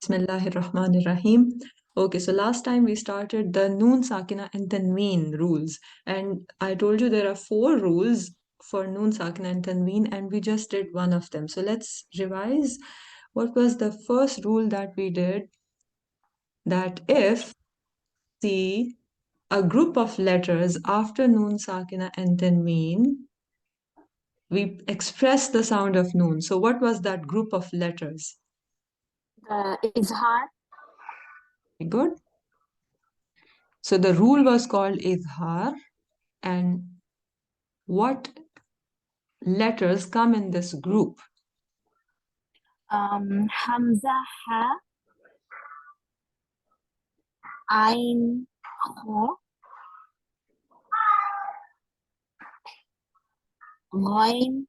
Bismillahirrahmanirrahim. Okay, so last time we started the Noon, Sakina, and Tanween rules. And I told you there are 4 rules for Noon, Sakina, and Tanween, and we just did one of them. So let's revise. What was the first rule that we did? That if see a group of letters after Noon, Sakina, and Tanween, we express the sound of Noon. So what was that group of letters? Izhar. Very good. So the rule was called Idgham, and what letters come in this group? Hamza, Ha, Ain, Ho, Ghain,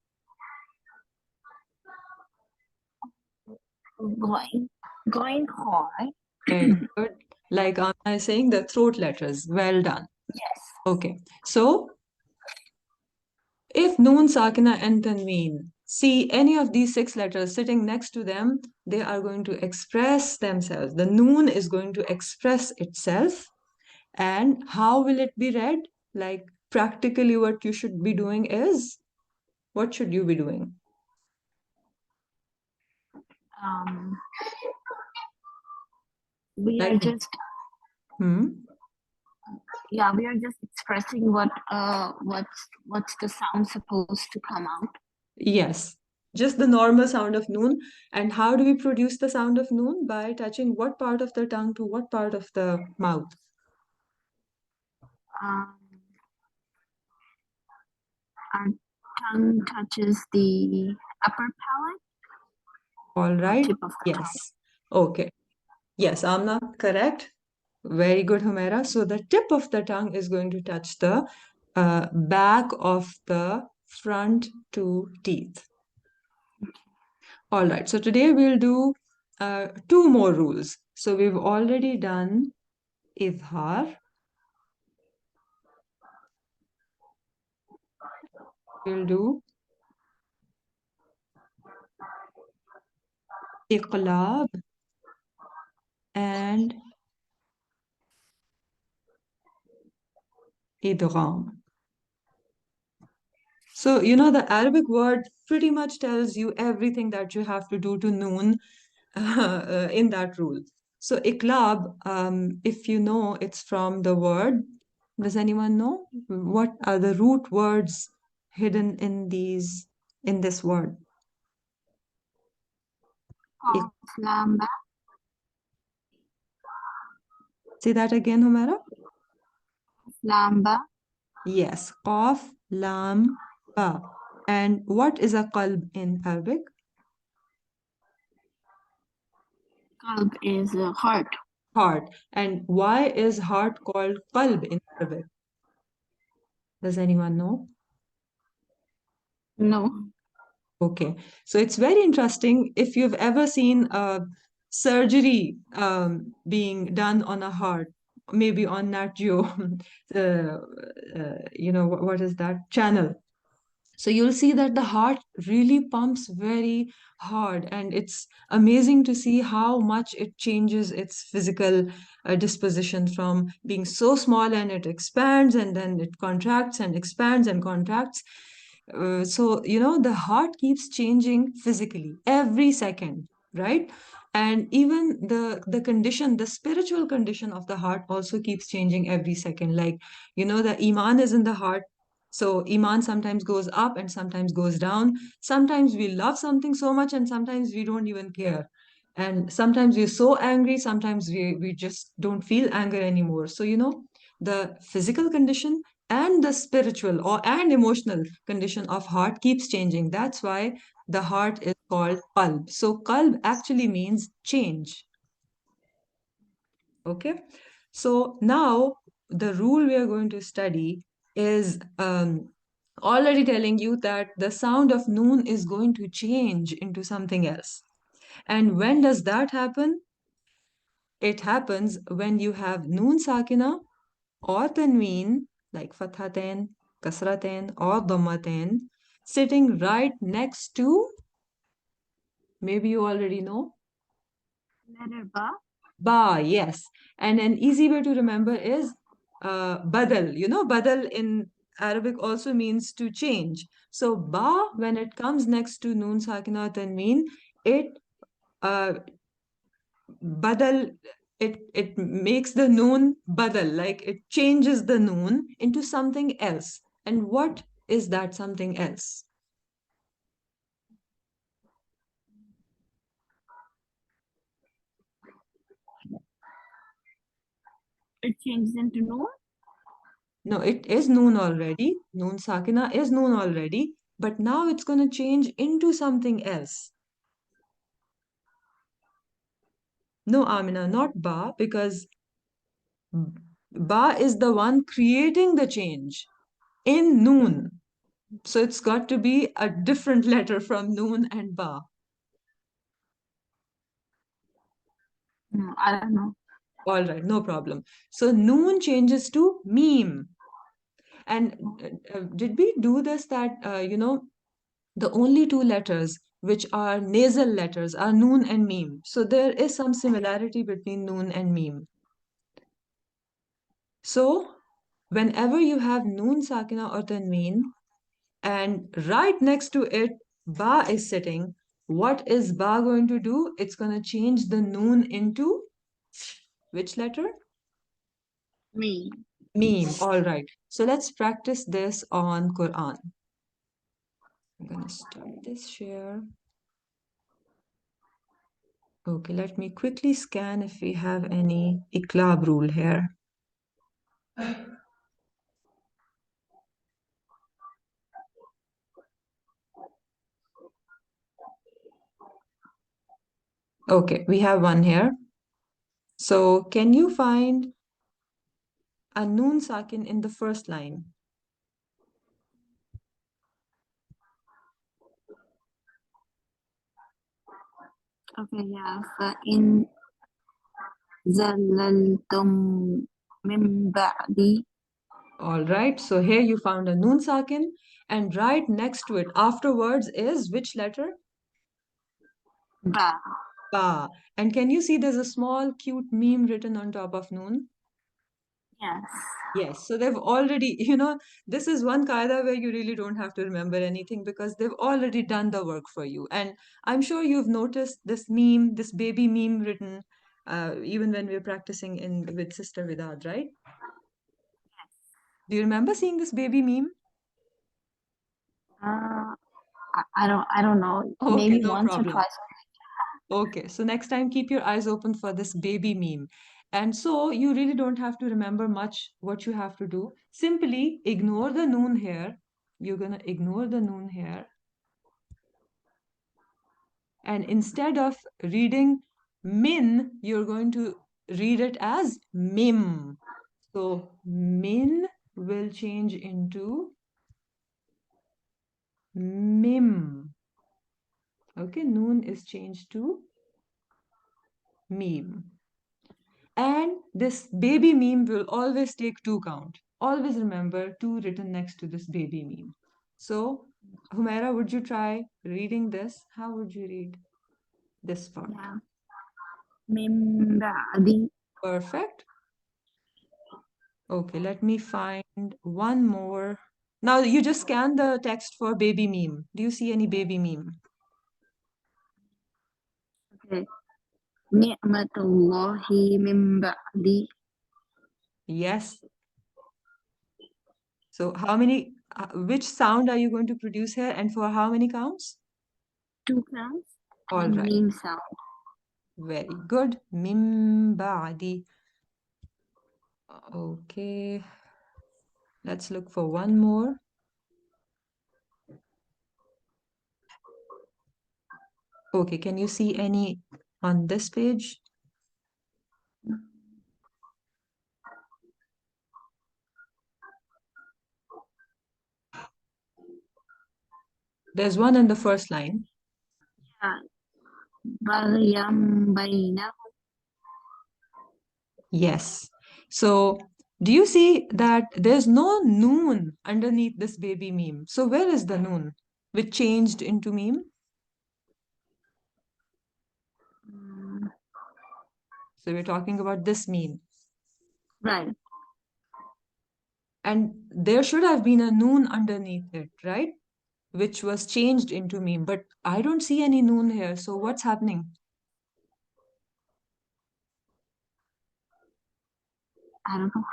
Ghain, Khoi. Very good. Like I'm saying the throat letters. Well done. Yes. Okay. So if Noon, Sakina, and Tanween see any of these 6 letters sitting next to them, they are going to express themselves. The Noon is going to express itself. And how will it be read? Like practically what you should be doing is, what should you be doing? Um, we Like, are just we are just expressing what's the sound supposed to come out. Yes, just the normal sound of noon. And how do we produce the sound of noon? By touching what part of the tongue to what part of the mouth? Um, our tongue touches the upper palate All or right. tip of the tongue. Yes. Okay. Yes, Amna, correct. Very good, Humera. So the tip of the tongue is going to touch the back of the front 2 teeth. All right. So today we'll do 2 more rules. So we've already done Izhar. We'll do Iqlaab and Idghaam. So, the Arabic word pretty much tells you everything that you have to do to noon in that rule. So, Iqlaab, if you know, it's from the word. Does anyone know? What are the root words hidden in this word? Ik- Lamba, Say that again, Humera. lamba. Yes, Qaf, Lam, Ba. And what is a qalb in Arabic? Qalb is a heart. Heart. And why is heart called qalb in Arabic? Does anyone know? No. Okay, so it's very interesting. If you've ever seen a surgery being done on a heart, maybe on Nat Geo, what is that channel? So you'll see that the heart really pumps very hard, and it's amazing to see how much it changes its physical disposition from being so small and it expands and then it contracts and expands and contracts. So the heart keeps changing physically every second, right? And even the condition, the spiritual condition of the heart also keeps changing every second. Like, the iman is in the heart, so Iman sometimes goes up and sometimes goes down. Sometimes we love something so much and sometimes we don't even care. And sometimes we're so angry, sometimes we just don't feel anger anymore. So, the physical condition and the spiritual and emotional condition of heart keeps changing. That's why the heart is called qalb. So qalb actually means change. Okay. So now the rule we are going to study is already telling you that the sound of noon is going to change into something else. And when does that happen? It happens when you have noon sakina or tanween, like fathatain, kasratain, or dhammatain, sitting right next to, maybe you already know, Letter ba. Ba, yes. And an easy way to remember is badal. You know, badal in Arabic also means to change. So ba, when it comes next to noon sakina tanween, it uh, badal, it makes the noon badal, like it changes the noon into something else. And what is that something else? It changes into noon. No, it is noon already. Noon sakina is noon already, but now it's going to change into something else. No, Amina, not ba, because ba is the one creating the change in noon. So it's got to be a different letter from noon and ba. No, I don't know. All right, no problem. So noon changes to meme. And did we do this that, the only two letters which are nasal letters are noon and meme. So there is some similarity between noon and meme. So whenever you have noon sakina or tanween, and right next to it, ba is sitting, what is ba going to do? It's going to change the noon into which letter? Me. Meme. All right. So let's practice this on Quran. I'm going to start this share. Okay, let me quickly scan if we have any Iqlaab rule here. Okay, we have one here. So can you find a noon sakin in the first line? Okay, yeah. فإن زللتم من بعد All right, so here you found a noon sakin, and right next to it, afterwards is which letter? ba. Ba. And can you see there's a small cute meme written on top of noon? Yes. Yes, so they've already, this is one qaida where you really don't have to remember anything because they've already done the work for you. And I'm sure you've noticed this meme, this baby meme written, even when we're practicing in with Sister Vidad, right? Do you remember seeing this baby meme? Uh, I don't know. Okay, Maybe no once or problem. twice. Okay, so next time keep your eyes open for this baby meme. And so you really don't have to remember much what you have to do. Simply ignore the noon here. You're gonna ignore the noon here. And instead of reading min, you're going to read it as mim. So min will change into mim. Okay, noon is changed to meme. And this baby meme will always take two count. Always remember two written next to this baby meme. So, Humaira, would you try reading this? How would you read this part? Yeah. من بعد. Perfect. Okay, let me find one more. Now you just scan the text for baby meme. Do you see any baby meme? Okay. نعمة الله من بعد. Yes. So how many, which sound are you going to produce here and for how many counts? 2 counts All and right. meme sound. Very good. Mim ba'di. Okay. Let's look for one more. Okay, can you see any on this page? There's one in the first line. Yeah. بغيا بينهم. Yes. So, do you see that there's no noon underneath this baby meme? So, where is the noon which changed into meme? Mm, So we're talking about this meme. Right. And there should have been a noon underneath it, right? Which was changed into meme. But I don't see any noon here. So what's happening? I don't know.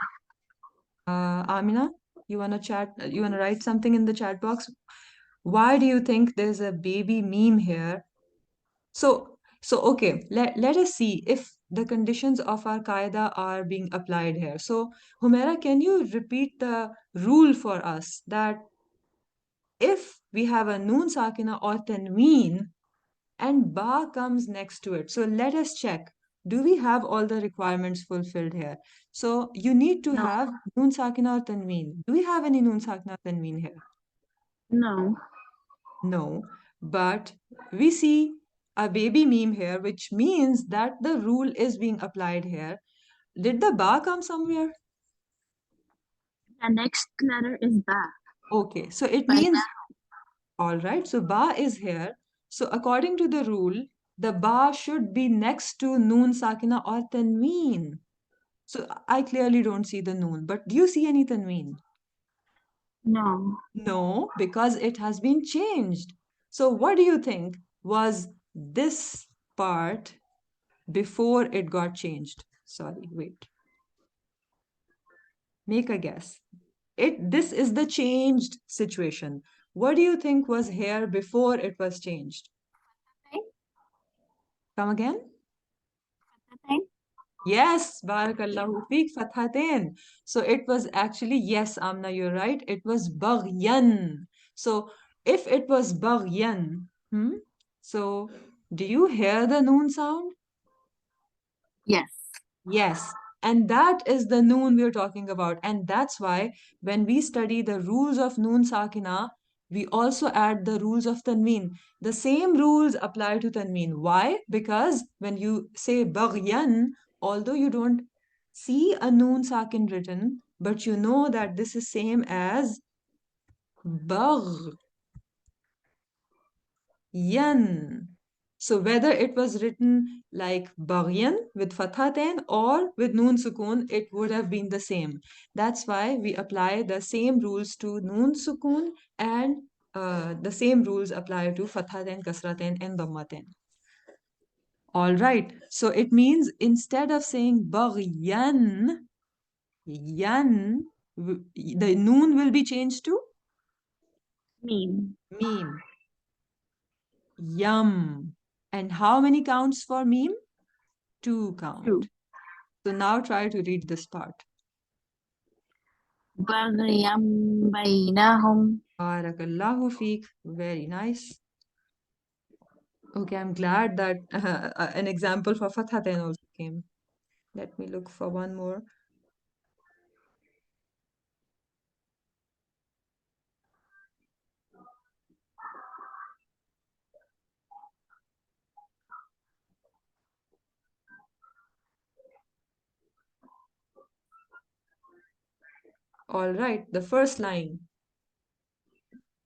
Amina, you wanna chat? You wanna write something in the chat box? Why do you think there's a baby meme here? So okay, let us see if the conditions of our qaida are being applied here. So, Humaira, can you repeat the rule for us that if we have a noon sakina or tanween and ba comes next to it, so let us check. Do we have all the requirements fulfilled here? So you need to No. have noon sakina or tanween. Do we have any noon sakina or tanween here? No. No, but we see a baby meme here, which means that the rule is being applied here. Did the ba come somewhere? The next letter is ba. Okay, so it By means, all right, so ba is here. So according to the rule, the ba should be next to noon sakina or tanween. So I clearly don't see the noon, but do you see any tanween? no. No, because it has been changed. So what do you think was this part before it got changed? Sorry, wait. Make a guess. This is the changed situation. What do you think was here before it was changed? Okay. Come again? Okay. Yes, barakallahu feek, fathatain. So it was actually, yes, Amna, you're right. It was baghyan. So if it was baghyan, so do you hear the noon sound? Yes. Yes, and that is the noon we're talking about. And that's why when we study the rules of noon sakina, we also add the rules of tanween. The same rules apply to tanween. Why? Because when you say baghyan, although you don't see a noon sakin written, but you know that this is same as bagh. Yan. So whether it was written like Baghyan with fathatain or with noon sukoon, it would have been the same. That's why we apply the same rules to noon sukoon and the same rules apply to fathatain, kasratain and dhammatain. All right. So it means instead of saying Baghyan, yan, the noon will be changed to Meme. meme. Yum. And how many counts for meme? Two Two. count. So now try to read this part. Baghyam bainahum. Barakallahu feek. Very nice. Okay, I'm glad that an example for Fathatain also came. Let me look for one more. All right, the first line.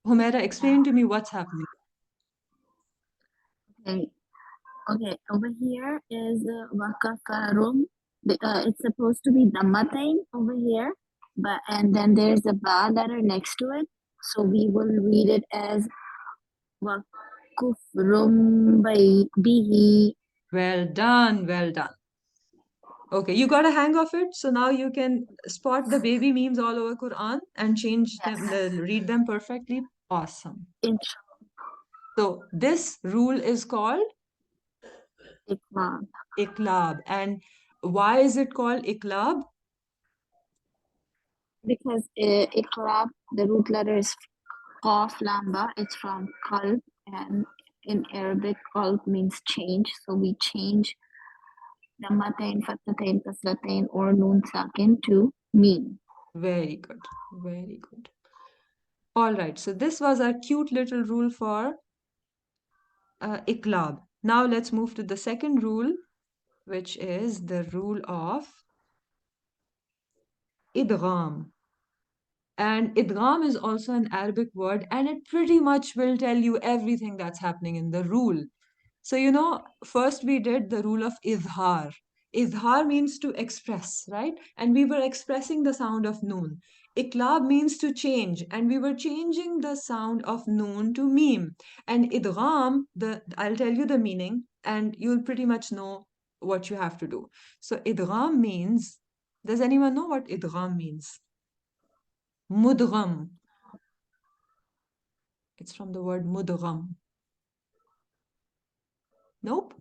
Humaira, explain to me what's happening. Okay. Okay. Over here is wakafarum. It's supposed to be dhammatain over here, but and then there's a ba letter next to it. So we will read it as wakufrum bihi. Well done, well done. Okay, you got a hang of it. So now you can spot the baby memes all over Quran and change them, Yes. read them perfectly. Awesome. Inshallah. So this rule is called Iqlaab. Iqlaab. And why is it called Iqlaab? Because Iqlaab, the root letter is Qaf Lamba. It's from qalb, and in Arabic, qalb means change. So we change Dhammatain, Fathatain, Kasratain, or Noon Sakin to Meen. Very good. Very good. All right. So this was our cute little rule for Iqlab. Now let's move to the second rule, which is the rule of Idghaam. And Idghaam is also an Arabic word, and it pretty much will tell you everything that's happening in the rule. So, first we did the rule of Izhar. Idhar means to express, right? And we were expressing the sound of noon. Iqlaab means to change, and we were changing the sound of noon to meme. And idgham, I'll tell you the meaning, and you'll pretty much know what you have to do. So idgham means, does anyone know what idgham means? Mudgham. It's from the word mudgham. Nope.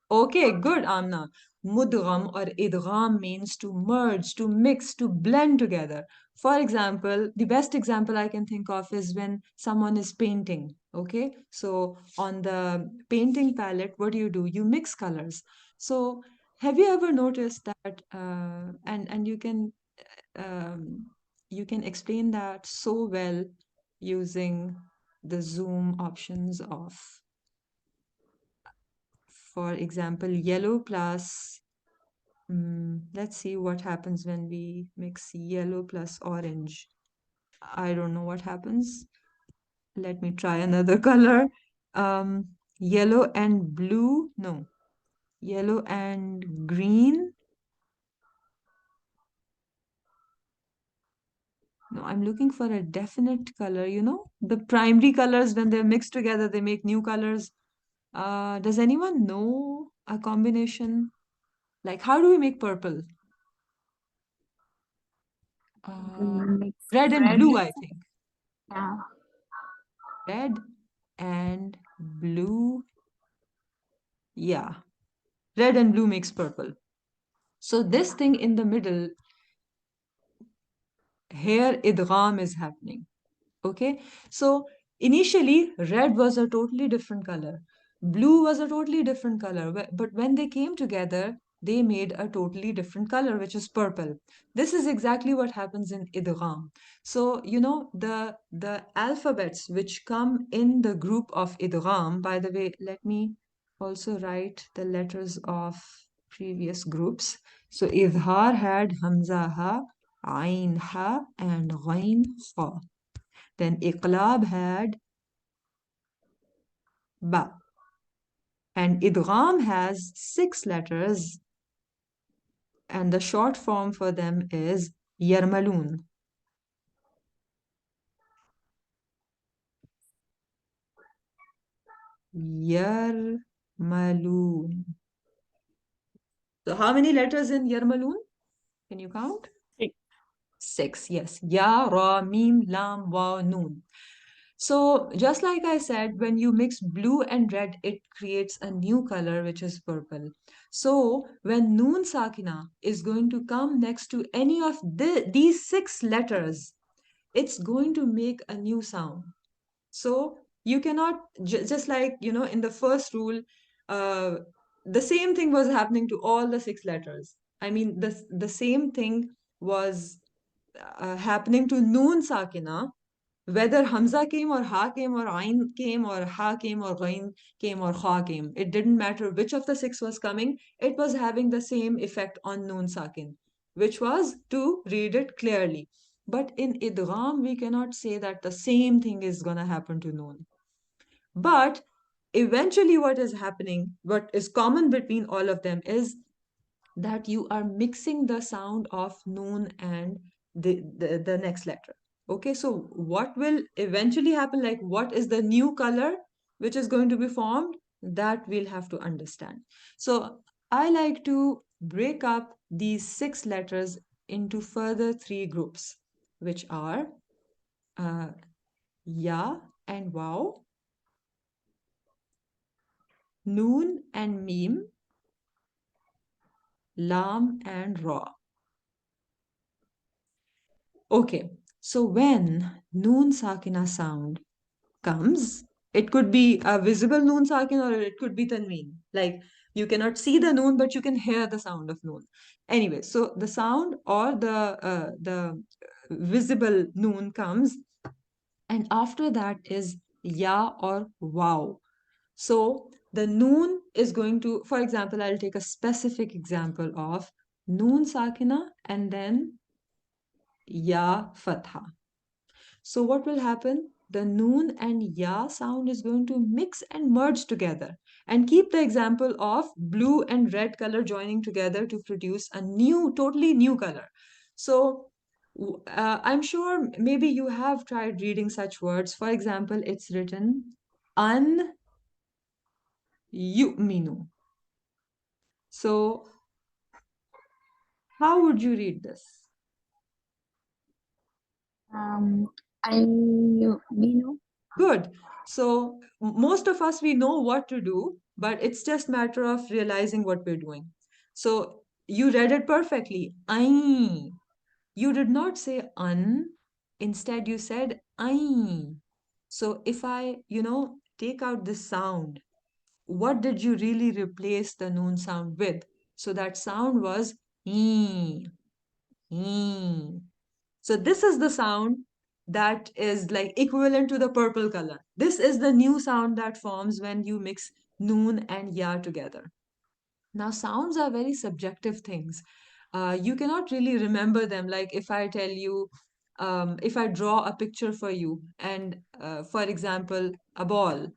Okay, good, Amna. Mudgham or idgham means to merge, to mix, to blend together. For example, the best example I can think of is when someone is painting. Okay, so on the painting palette, what do? You mix colors. So have you ever noticed that? And um, you can explain that so well using the zoom options of, for example, yellow plus. Let's see what happens when we mix yellow plus orange. I don't know what happens. Let me try another color. Yellow and blue. No, yellow and green. No, I'm looking for a definite color. The primary colors, when they're mixed together, they make new colors. Does anyone know a combination? Like, how do we make purple? Uh, Mix red and red. blue, I think. Yeah. Red and blue. Yeah, red and blue makes purple. So this thing in the middle, here idgham is happening. Okay, so initially red was a totally different color, blue was a totally different color, but when they came together, they made a totally different color, which is purple. This is exactly what happens in idgham. So the alphabets which come in the group of idgham. By the way, let me also write the letters of previous groups. So idhar had hamza ha, ain ha, and ghain ha. Then Iqlaab had ba. And Idgham has 6 letters, and the short form for them is Yarmaloon. Yarmaloon. So how many letters in Yarmaloon? Can you count? 6, yes. Ya, Ra, Mim, Lam, Wa, Noon. So, just like I said, when you mix blue and red, it creates a new color, which is purple. So, when Noon Sakina is going to come next to any of these 6 letters, it's going to make a new sound. So, you cannot, just like, in the first rule, uh, the same thing was happening to all the 6 letters. I mean, the same thing was happening to Noon Sakina, whether Hamza came or Ha came or Ain came or Ha came or Ghain came or Kha came. It didn't matter which of the 6 was coming, it was having the same effect on Noon Sakin, which was to read it clearly. But in Idgham, we cannot say that the same thing is going to happen to Noon. But eventually, what is happening, what is common between all of them is that you are mixing the sound of noon and the next letter. Okay, so what will eventually happen, like what is the new color which is going to be formed, that we'll have to understand. So I like to break up these 6 letters into further 3 groups, which are uh, ya and wow, noon and meme, lam and ra. Okay, so when noon sakina sound comes, it could be a visible noon sakin or it could be tanween. Like you cannot see the noon, but you can hear the sound of noon. Anyway, so the sound or the visible noon comes, and after that is ya or wow. So the noon is going to, for example, I'll take a specific example of noon sakina and then ya fatha. So what will happen? the noon and ya sound is going to mix and merge together. And keep the example of blue and red color joining together to produce a new, totally new color. So I'm sure maybe you have tried reading such words. For example, it's written an yu'minu. So how would you read this? Um, I you know. Good. So most of us, we know what to do, but it's just matter of realizing what we're doing. So you read it perfectly. I. You did not say un. Instead, you said I. So if I, take out this sound, what did you really replace the noon sound with? So that sound was e. E. So this is the sound that is like equivalent to the purple color. This is the new sound that forms when you mix noon and ya together. Now, sounds are very subjective things. You cannot really remember them. Like if I tell you, if I draw a picture for you, and for example, a ball,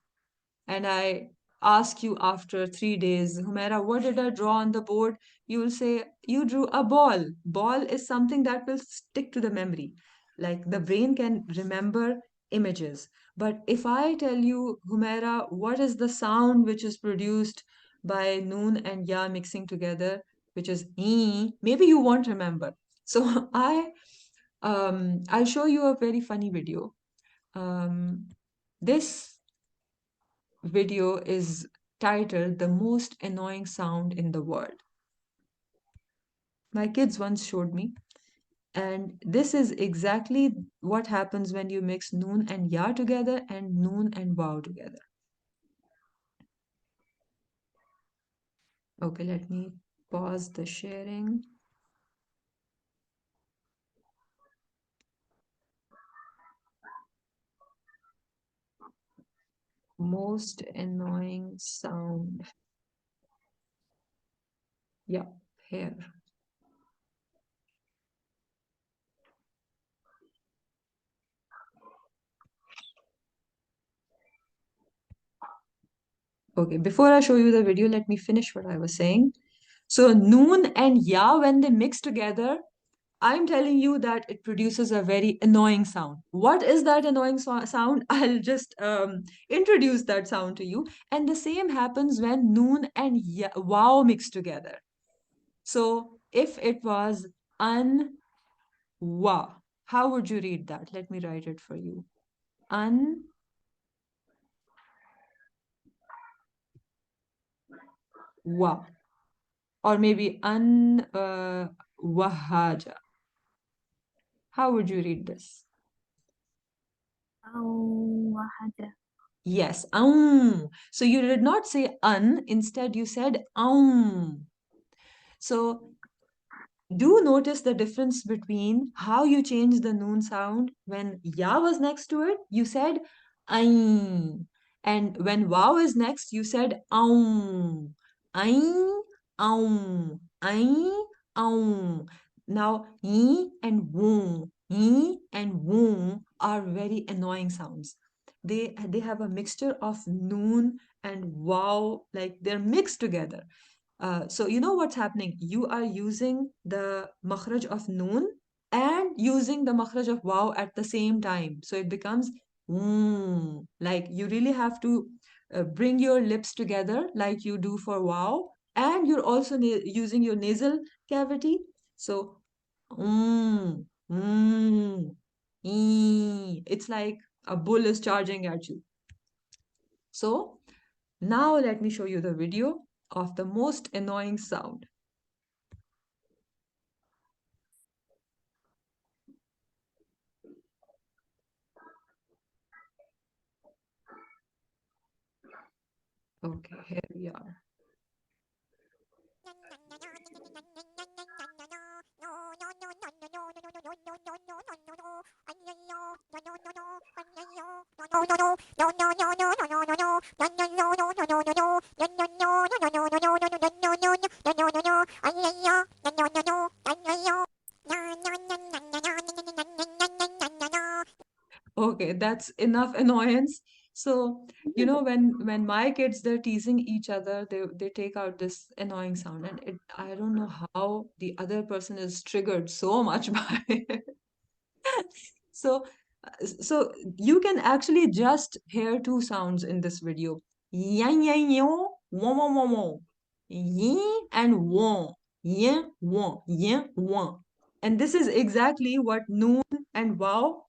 and I ask you after 3 days, Humaira, what did I draw on the board? You will say, you drew a ball. Ball is something that will stick to the memory. Like the brain can remember images. But if I tell you, Humaira, what is the sound which is produced by noon and ya mixing together, which is e, maybe you won't remember. So I'll show you a very funny video. This video is titled The Most Annoying Sound in the World. My kids once showed me, and this is exactly what happens when you mix noon and ya together and noon and wow together. Okay, let me pause the sharing. Most annoying sound. Yeah, here. Okay, before I show you the video, let me finish what I was saying. So noon and ya, when they mix together, I'm telling you that it produces a very annoying sound. What is that annoying sound? I'll just introduce that sound to you. And the same happens when noon and wow mix together. So if it was un wa, how would you read that? Let me write it for you. Un wa, or maybe un wahaja. How would you read this? Oh, واحدة. Yes, so you did not say un, instead you said So do notice the difference between how you change the noon sound. When ya was next to it, you said ain. And when wow is next, you said aum. Ain, aum. Ain, aum. Now, yi and woo are very annoying sounds. They have a mixture of noon and wow, like they're mixed together. So you know what's happening? You are using the makhraj of noon and using the makhraj of wow at the same time. So it becomes like you really have to bring your lips together like you do for wow, and you're also using your nasal cavity. So it's like a bull is charging at you. So now let me show you the video of the most annoying sound. Okay, here we are. Okay, that's enough annoyance. So, when my kids they're teasing each other, they take out this annoying sound, and I don't know how the other person is triggered so much by it. So, so you can actually just hear two sounds in this video. Yang yang yo, wong wong wong wong. Yin and wong. Yin, wong, yin, wong. And this is exactly what noon and wow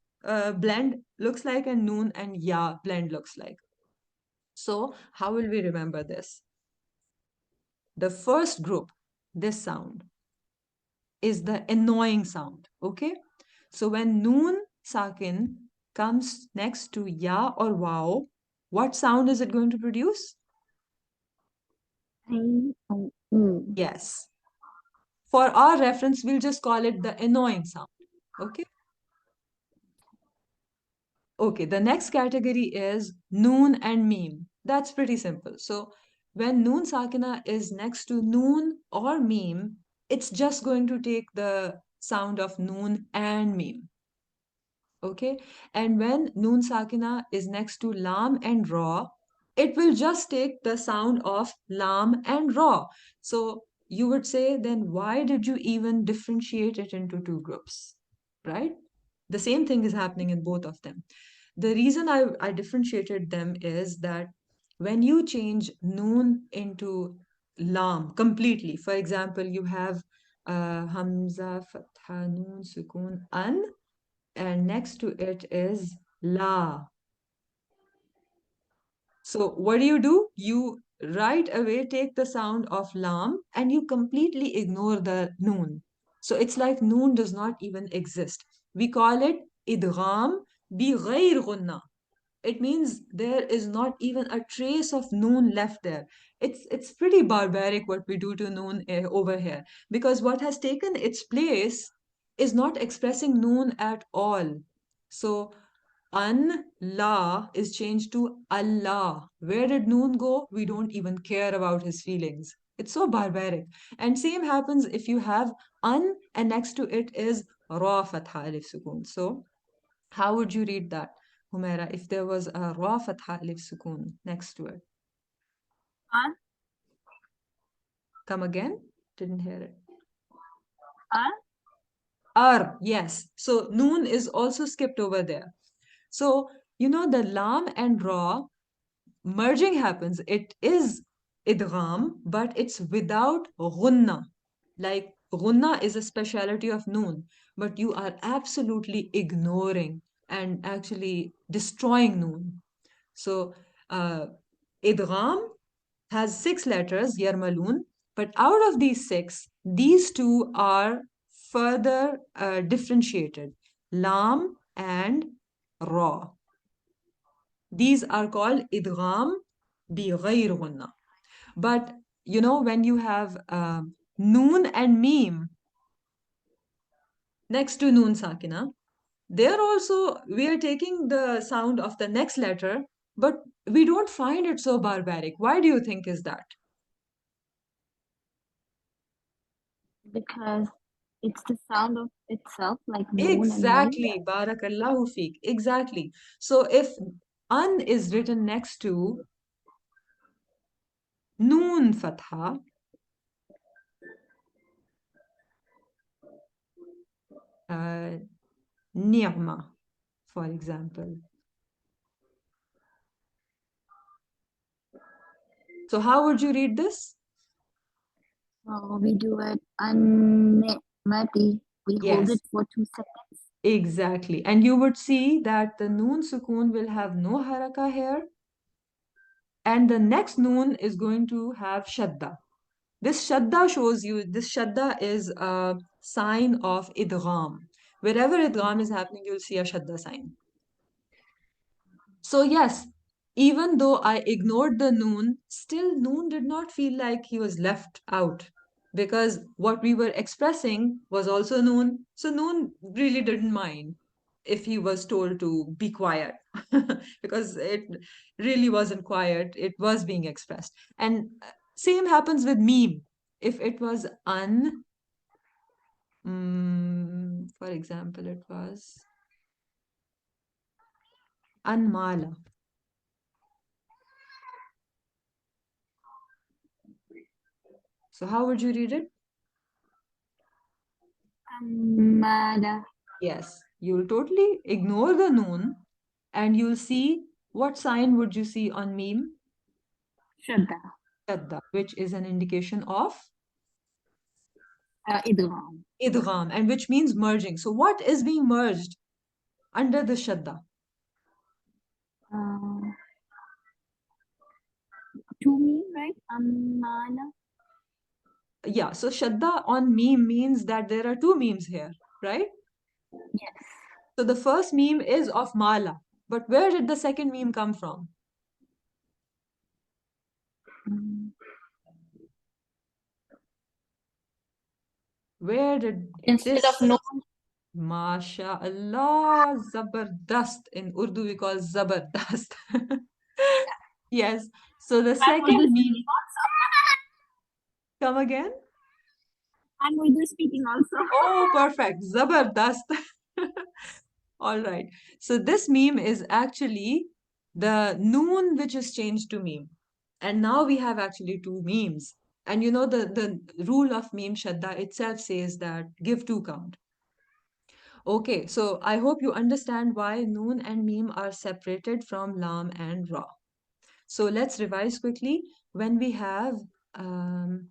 blend looks like, and noon and ya blend looks like. So, how will we remember this? The first group, this sound, is the annoying sound. Okay? So when noon sakin comes next to ya or wow, what sound is it going to produce? Yes. For our reference, we'll just call it the annoying sound. Okay? Okay, the next category is noon and meme. That's pretty simple. So when noon sakina is next to noon or meme, it's just going to take the sound of noon and meme. Okay, and when noon sakina is next to lam and ra, it will just take the sound of lam and ra. So you would say, then why did you even differentiate it into two groups, right? The same thing is happening in both of them. The reason I differentiated them is that when you change noon into lam completely, for example, you have hamza, fatha, noon, sukun, an, and next to it is la. So what do? You right away take the sound of lam and you completely ignore the noon. So it's like noon does not even exist. We call it idgham bi ghayr gunna. It means there is not even a trace of noon left there. It's pretty barbaric what we do to noon over here, because what has taken its place is not expressing noon at all. So an la is changed to Allah. Where did noon go? We don't even care about his feelings. It's so barbaric. And same happens if you have an and next to it is ra fatha alif sukun. So how would you read that, Humaira, if there was a ra fatha alif sukun next to it? An, Come again? Didn't hear it. an, Ar, yes. So noon is also skipped over there. So, the lam and ra merging happens. It is idgham, but it's without ghunna. Like ghunna is a speciality of noon, but you are absolutely ignoring and actually destroying noon. So idgham has 6 letters, yarmalun, but out of these six, these two are further differentiated, lam and ra. These are called idgham bi ghayr gunna. But when you have noon and meme next to noon sakina, there also we are taking the sound of the next letter, but we don't find it so barbaric. Why do you think is that? because it's the sound of itself, like noon and meme. Exactly, barakallahu feek. Exactly. So if an is written next to noon fatha, uh, ni'ma, for example. So how would you read this? So we do it unmeti. We hold Yes, it for 2 seconds. exactly. And you would see that the noon sukoon will have no haraka here, and the next noon is going to have shadda. This shadda shows you, this shadda is a sign of idgham. Wherever idgham is happening, you'll see a shadda sign. So, yes, even though I ignored the noon, still noon did not feel like he was left out, because what we were expressing was also noon. So, noon really didn't mind if he was told to be quiet because it really wasn't quiet, it was being expressed. And same happens with meme. If it was for example, it was Anmala. So how would you read it? Amada. Yes, you'll totally ignore the noon and you'll see what sign would you see on meme? Shraddha. Shadda, which is an indication of Idghaam. idgham, and which means merging. So what is being merged under the shadda? Uh, to me, right? Amana. Yeah, so shadda on meme means that there are two memes here, right? Yes. So the first meme is of mala, but where did the second meme come from? Mm. Where did Instead of this? no, Masha Allah, Zabardast. In Urdu, we call Zabardast. Yes. So the I'm Urdu second speaking meme, also. come again? I'm Urdu speaking also. Oh, perfect. Zabardast. All right. So this meme is actually the noon which is changed to meme. And now we have actually two memes. And you know the rule of meme shadda itself says that give two count. Okay, so I hope you understand why noon and meme are separated from lam and ra. So let's revise quickly. When we have um,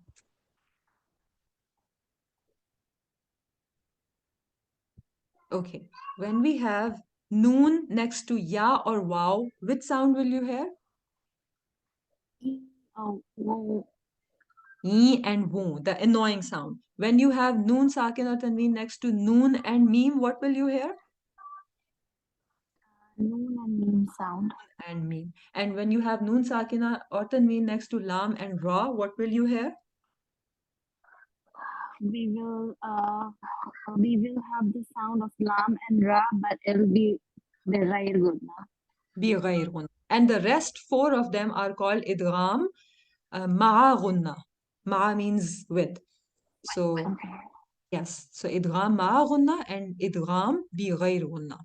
okay, when we have noon next to ya or wow, which sound will you hear? Oh, whoa. Yi and woo, the annoying sound. When you have noon sakin or tanween next to noon and meme, what will you hear? Noon and meme sound. And meme. And when you have noon sakina or tanween next to lam and ra, what will you hear? We will have the sound of lam and ra, but it'll be the ghair gudna. Bi ghair gunna. And the rest four of them are called idgham ma'a gunna. Ma'a means with. So Okay. yes, so idgham ma'a gunna and idgham bi ghair gunna.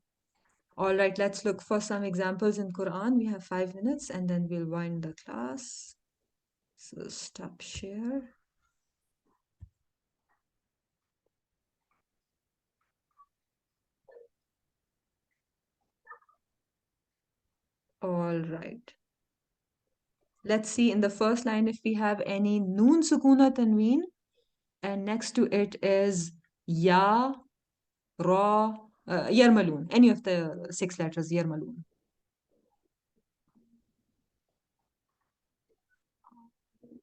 All right, let's look for some examples in Quran. We have 5 minutes and then we'll wind the class. So stop share. All right. Let's see in the first line if we have any noon sukuna tanween and next to it is ya, ra, yarmalun. Any of the 6 letters, yarmalun.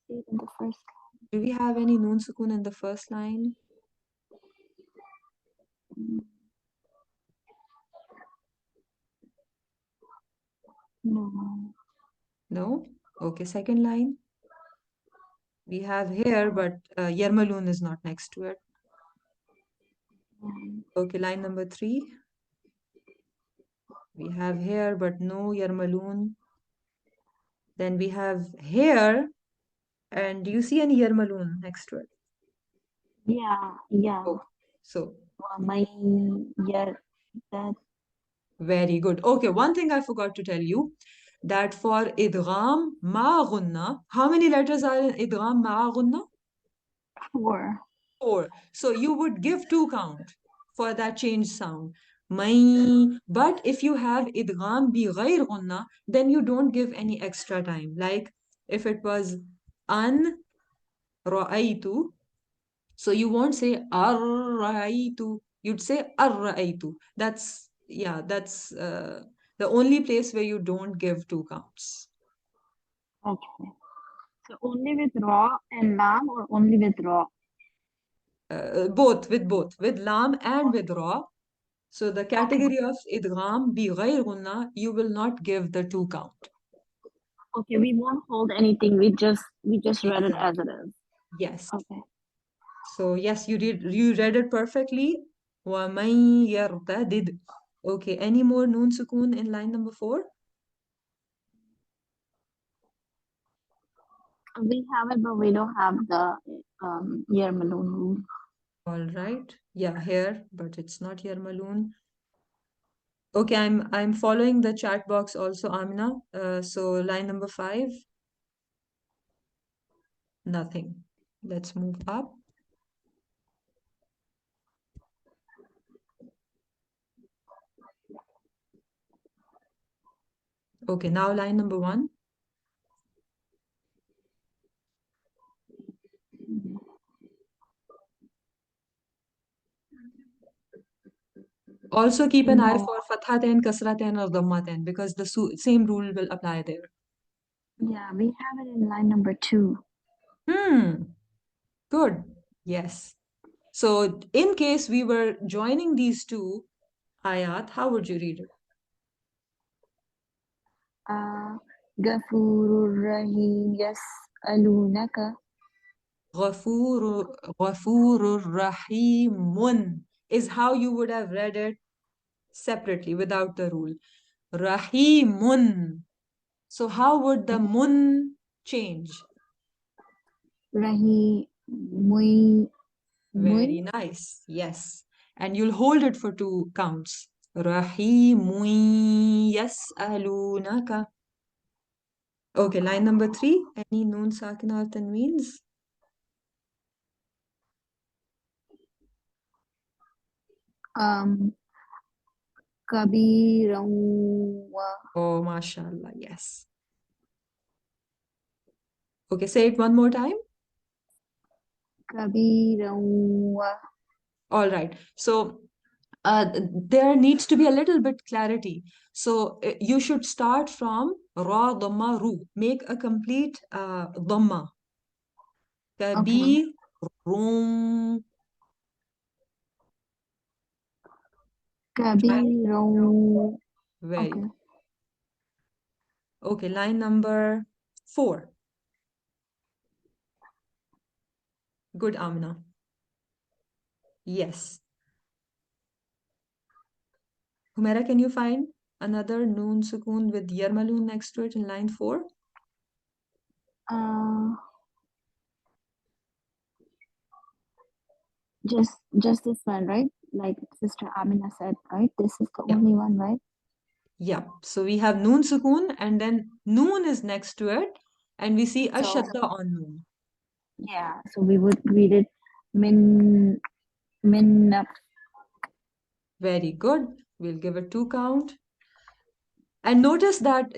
See it in the first. Do we have any noon sukun in the first line? No. No? Okay, second line. We have here, but yarmalun is not next to it. Okay, line number 3. We have here, but no yarmalun. Then we have here, and do you see any yarmalun next to it? Yeah, yeah. Okay, so My yeah, that very good. Okay, one thing I forgot to tell you that for idgham ma gunna, how many letters are in idgham ma gunna? four. 4. So you would give 2 count for that change sound. Mai. But if you have idgham bi ghair gunna, then you don't give any extra time. Like if it was an ra'aytu, so you won't say ar-ra'aytu. You'd say ar-ra'aytu. That's the only place where you don't give 2 counts. Okay. So only with raw and lamb or only with raw? Both, with lam and with ra. So the Okay. category of idgham bi ghair gunna, you will not give the 2 count. Okay, we won't hold anything. We just read it as Exactly. it is. Yes. Okay. So yes, you read it perfectly. وَمَن يَرْتَدِدْ. Okay, any more noon sukoon in line number 4? We have it, but we don't have the Yermalun rule. All right. Yeah, here, but it's not Yarmalun. Okay, I'm following the chat box also, Amina. So line number 5, nothing. Let's move up. Okay, now line number 1. Also keep an eye No. for fathatain, kasratain, or dhammatain because the same rule will apply there. Yeah, we have it in line number 2. Good. Yes. So in case we were joining these two ayat, how would you read it? Ghafurur Rahim yas'alunaka. غفور غفور رحيم is how you would have read it separately without the rule. Rahimun. So how would the mun change? Rahim Muy Very Mun. nice. Yes. And you'll hold it for 2 counts. Rahimun yas'alunaka. Okay, line number 3. Any noon sakinah or tanweens? Um Kabiran wa Oh, mashallah. Yes. Okay, say it one more time. Kabiran wa. All right. So there needs to be a little bit clarity. So you should start from ra dhamma ru. Make a complete dhamma. Okay. Kabirun. Try. Kabiran. Very Okay. good. Okay, line number 4. Good, Amna. Yes. Humaira, can you find another noon sukoon with yarmaloon next to it in line 4? Uh just this one, right? Like Sister Amina said, right? This is the Yeah. only one, right? Yeah. So we have noon sukoon and then noon is next to it and we see a So shadda on noon. yeah, so we would read it min min Very good. We'll give it 2 count. And notice that,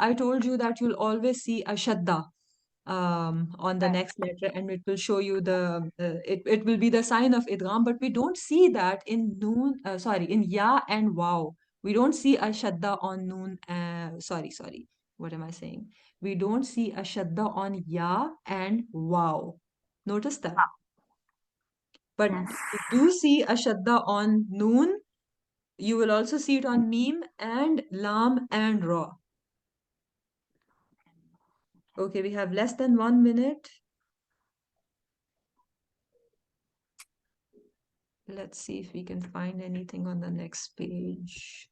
I told you that you'll always see a shadda on the next letter and it will show you it will be the sign of idgham, but we don't see that in noon, in ya and wow. We don't see a shadda on noon, sorry, what am I saying? We don't see a shadda on ya and wow. Notice that. But yes. we do see a shadda on noon. You will also see it on meme and lam and ra. Okay, we have less than 1 minute. Let's see if we can find anything on the next page.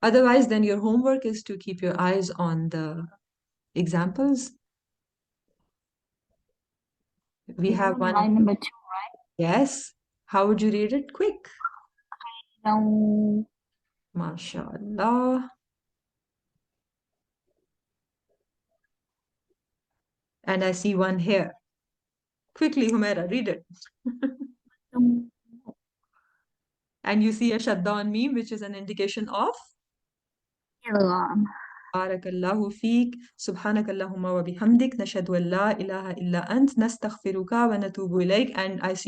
Otherwise, then your homework is to keep your eyes on the examples. We We are have on one. line number 2. Yes. How would you read it? Quick. Now MashaAllah. And I see one here. Quickly, Humaira, read it. And you see a shadda on me, which is an indication of Idghaam. Barakallahu feek. Subhanakallahumma wa bihamdik. Nashhadu an la ilaha illa ant. Nastaghfiruka wa natubu ilayk. And I see